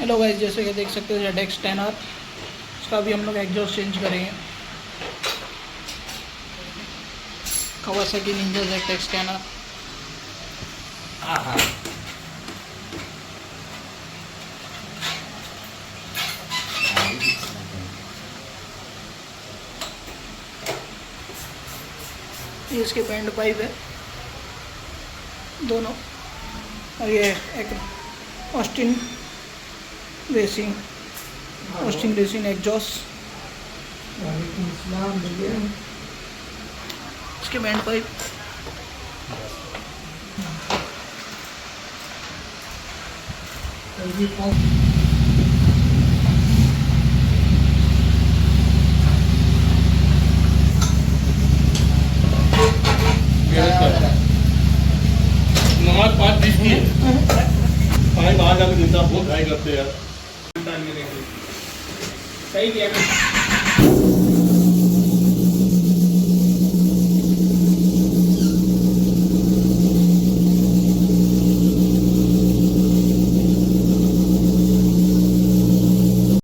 Hello guys, जैसे कि देख सकते हो ZX10R, इसका भी हम लोग एग्जॉस्ट चेंज करेंगे। Kawasaki Ninja ZX10R। ये इसके बैंड पाइप है दोनों, और ये एक ऑस्टिन रेसिंग एग्जॉस्ट। इसके बैंड पाइप नमाज 5:20 की है। पानी बाहर जाकर जिंदा बहुत ट्राई करते हैं यार। सही किया।